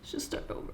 Let's just start over.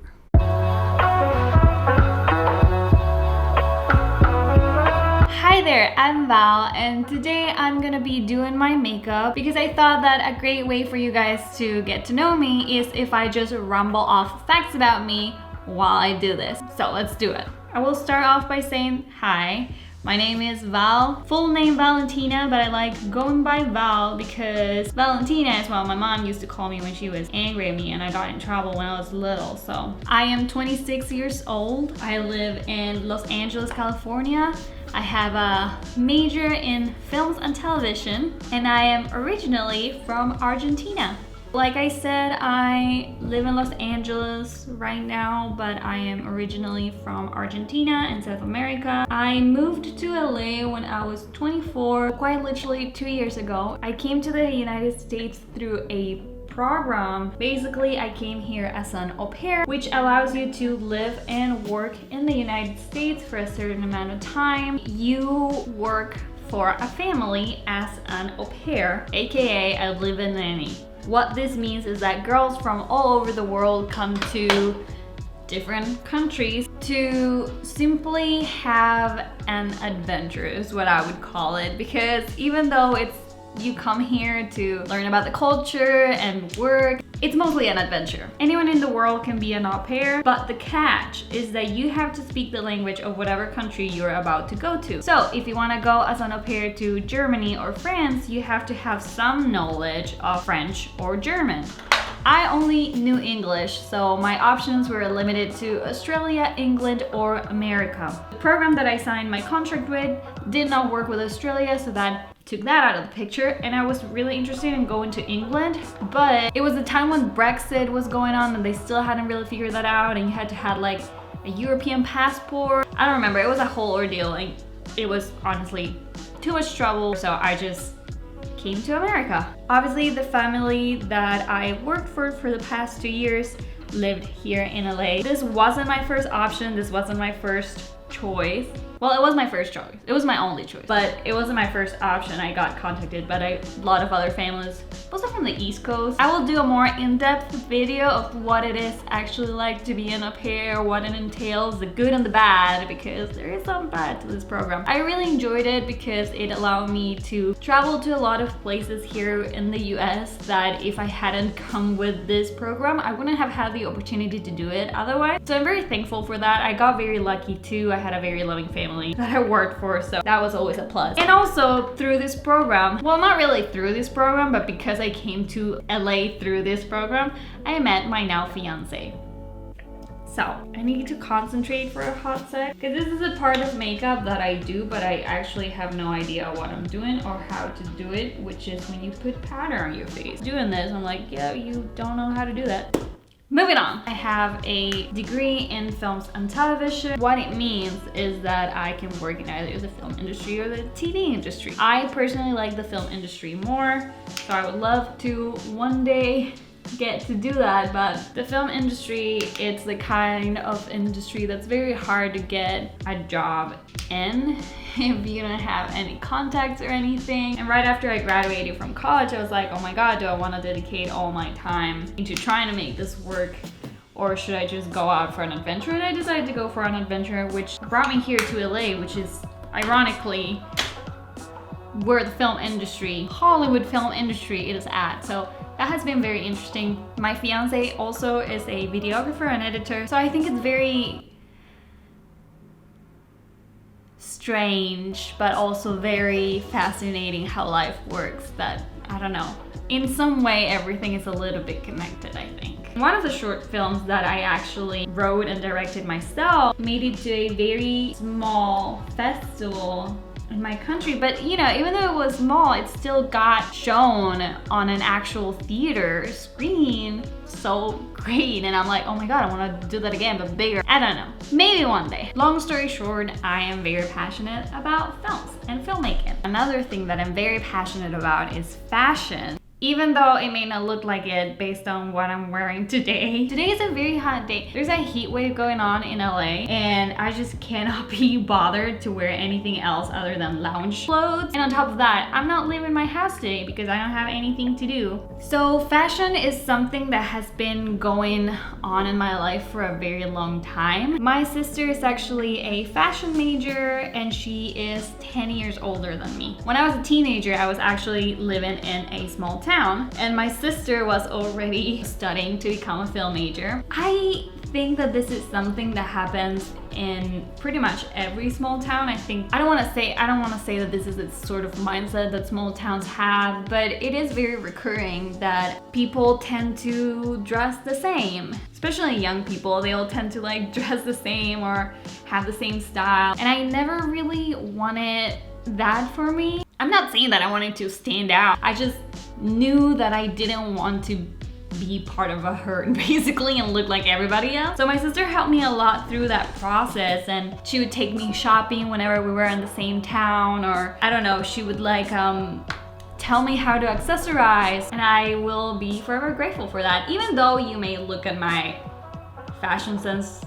Hi there, I'm Val, and today I'm gonna be doing my makeup because I thought that a great way for you guys to get to know me is if I just rumble off facts about me while I do this. So let's do it. I will start off by saying hi. My name is Val, full name Valentina, but I like going by Val because Valentina is what my mom used to call me when she was angry at me and I got in trouble when I was little. So I am 26 years old. I live in Los Angeles, California. I have a major in films and television, and I am originally from Argentina. Like I said, I live in Los Angeles right now, but I am originally from Argentina in South America. I moved to LA when I was 24, quite literally 2 years ago. I came to the United States through a program. Basically, I came here as an au pair, which allows you to live and work in the United States for a certain amount of time. You work for a family as an au pair, aka a live-in nanny. What this means is that girls from all over the world come to different countries to simply have an adventure is what I would call it, because even though you come here to learn about the culture and work, it's mostly an adventure. Anyone in the world can be an au pair, but the catch is that you have to speak the language of whatever country you're about to go to. So if you want to go as an au pair to Germany or France, you have to have some knowledge of French or German. I only knew English, so my options were limited to Australia, England, or America. The program that I signed my contract with did not work with Australia, so that took that out of the picture, and I was really interested in going to England, but it was the time when Brexit was going on and they still hadn't really figured that out, and you had to have like a European passport. I don't remember, it was a whole ordeal, and it was honestly too much trouble, so I just came to America. Obviously, the family that I worked for the past 2 years lived here in LA. This wasn't my first option, this wasn't my first choice. Well, it was my first choice. It was my only choice, but it wasn't my first option. I got contacted by a lot of other families, also from the East Coast. I will do a more in-depth video of what it is actually like to be an au pair, what it entails, the good and the bad, because there is some bad to this program. I really enjoyed it because it allowed me to travel to a lot of places here in the US that if I hadn't come with this program, I wouldn't have had the opportunity to do it otherwise. So I'm very thankful for that. I got very lucky too. I had a very loving family that I worked for, so that was always a plus. And also through this program, well, not really through this program, but because I came to LA through this program, I met my now fiance. So I need to concentrate for a hot sec because this is a part of makeup that I do, but I actually have no idea what I'm doing or how to do it, which is when you put powder on your face. Doing this, I'm like, yeah, you don't know how to do that. Moving on, I have a degree in films and television. What it means is that I can work in either the film industry or the TV industry. I personally like the film industry more, so I would love to one day get to do that, but the film industry, it's the kind of industry that's very hard to get a job in if you don't have any contacts or anything. And right after I graduated from college, I was like, oh my god, do I want to dedicate all my time into trying to make this work, or should I just go out for an adventure? And I decided to go for an adventure, which brought me here to LA, which is ironically where the film industry, Hollywood film industry, is at. So that has been very interesting. My fiance also is a videographer and editor, so I think it's very strange, but also very fascinating how life works. That, I don't know, in some way everything is a little bit connected, I think. One of the short films that I actually wrote and directed myself made it to a very small festival in my country, but you know, even though it was small, it still got shown on an actual theater screen. So great, and I'm like, oh my god, I want to do that again, but bigger. I don't know, maybe one day. Long story short, I am very passionate about films and filmmaking. Another thing that I'm very passionate about is fashion. even though it may not look like it based on what I'm wearing today. Today is a very hot day. There's a heat wave going on in LA and I just cannot be bothered to wear anything else other than lounge clothes. And on top of that, I'm not leaving my house today because I don't have anything to do. So fashion is something that has been going on in my life for a very long time. My sister is actually a fashion major and she is 10 years older than me. When I was a teenager, I was actually living in a small town and my sister was already studying to become a film major. I think that this is something that happens in pretty much every small town. I don't want to say that this is the sort of mindset that small towns have, but it is very recurring that people tend to dress the same. Especially young people, they all tend to like dress the same or have the same style. And I never really wanted that for me. I'm not saying that I wanted to stand out. I just knew that I didn't want to be part of a herd basically and look like everybody else. So my sister helped me a lot through that process and she would take me shopping whenever we were in the same town, or I don't know, she would like tell me how to accessorize, and I will be forever grateful for that. Even though you may look at my fashion sense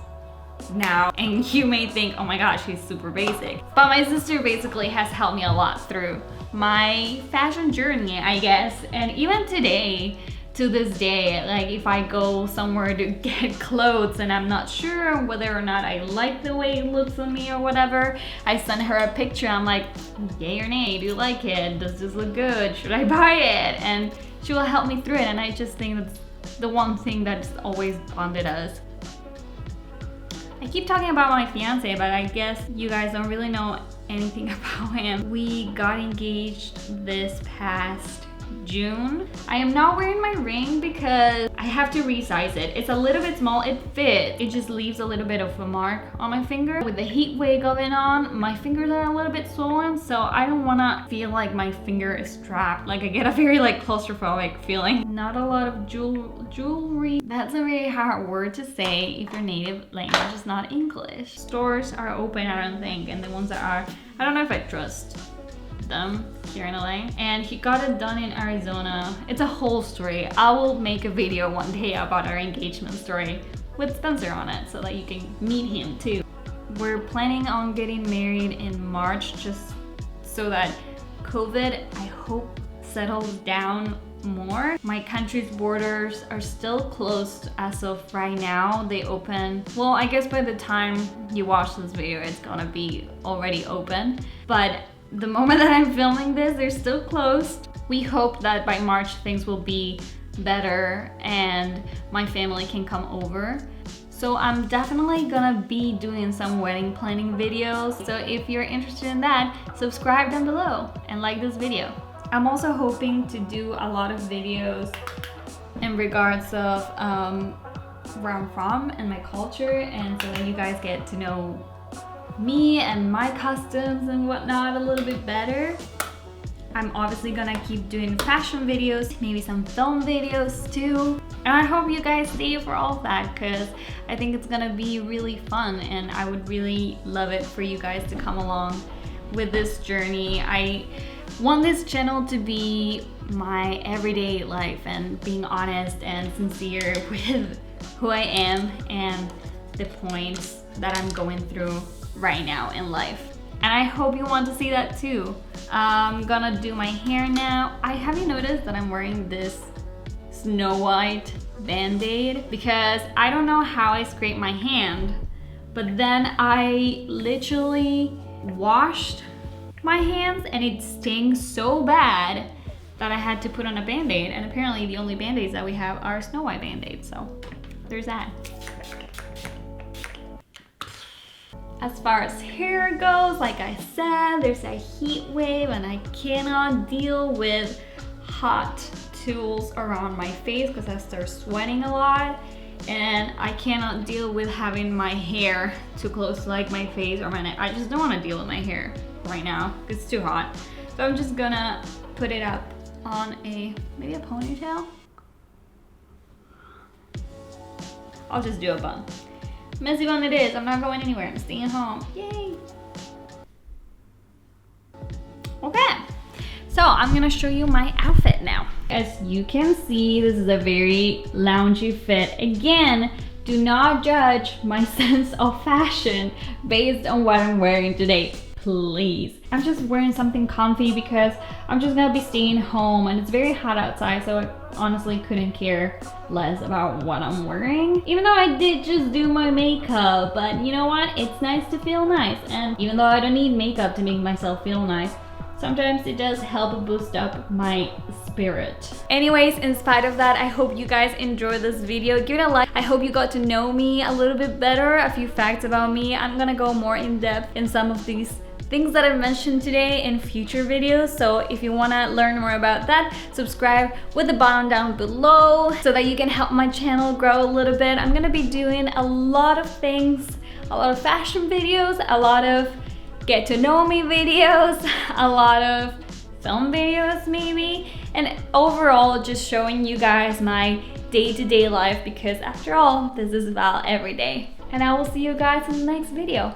now and you may think, oh my gosh, she's super basic. But my sister basically has helped me a lot through my fashion journey, I guess. And even today, to this day, like if I go somewhere to get clothes and I'm not sure whether or not I like the way it looks on me or whatever, I send her a picture. I'm like, yay or nay, do you like it? Does this look good? Should I buy it? And she will help me through it. And I just think that's the one thing that's always bonded us. I keep talking about my fiance, but I guess you guys don't really know anything about him. We got engaged this past June. I am not wearing my ring because I have to resize it. It's a little bit small, it fits. It just leaves a little bit of a mark on my finger. With the heat wave going on, my fingers are a little bit swollen, so I don't wanna feel like my finger is trapped. Like I get a very like claustrophobic feeling. Not a lot of jewelry. That's a very hard word to say if your native language is not English. Stores are open, I don't think, and the ones that are, I don't know if I trust them here in LA. And he got it done in Arizona. It's a whole story. I will make a video one day about our engagement story with Spencer on it so that you can meet him too. We're planning on getting married in March just so that COVID, I hope, settles down more. My country's borders are still closed as of right now. They open, well, I guess by the time you watch this video, it's gonna be already open. But the moment that I'm filming this, they're still closed. We hope that by March things will be better and my family can come over. So I'm definitely gonna be doing some wedding planning videos. So if you're interested in that, subscribe down below and like this video. I'm also hoping to do a lot of videos in regards of where I'm from and my culture, and so that you guys get to know me and my customs and whatnot a little bit better. I'm obviously gonna keep doing fashion videos, maybe some film videos too. And I hope you guys stay for all of that because I think it's gonna be really fun and I would really love it for you guys to come along with this journey. I want this channel to be my everyday life and being honest and sincere with who I am and the points that I'm going through right now in life. And I hope you want to see that too. I'm gonna do my hair now. Have you noticed that I'm wearing this Snow White band-aid? Because I don't know how I scraped my hand, but then I literally washed my hands and it stings so bad that I had to put on a band-aid. And apparently the only band-aids that we have are Snow White band-aids, so there's that. As far as hair goes, like I said, there's a heat wave and I cannot deal with hot tools around my face because I start sweating a lot, and I cannot deal with having my hair too close to like my face or my neck. I just don't want to deal with my hair right now. It's too hot. So I'm just gonna put it up on maybe a ponytail. I'll just do a bun. Messy bun it is. I'm not going anywhere. I'm staying home. Yay! Okay. So I'm gonna show you my outfit now. As you can see, this is a very loungy fit. Again, do not judge my sense of fashion based on what I'm wearing today, please. I'm just wearing something comfy because I'm just gonna be staying home and it's very hot outside, so I honestly couldn't care less about what I'm wearing. Even though I did just do my makeup, but you know what? It's nice to feel nice. And even though I don't need makeup to make myself feel nice, sometimes it does help boost up my spirit. Anyways, in spite of that, I hope you guys enjoyed this video. Give it a like. I hope you got to know me a little bit better, a few facts about me. I'm gonna go more in depth in some of these things that I've mentioned today in future videos. So if you wanna learn more about that, subscribe with the button down below so that you can help my channel grow a little bit. I'm gonna be doing a lot of things, a lot of fashion videos, a lot of get to know me videos, a lot of film videos maybe, and overall just showing you guys my day-to-day life, because after all, this is Val every day. And I will see you guys in the next video.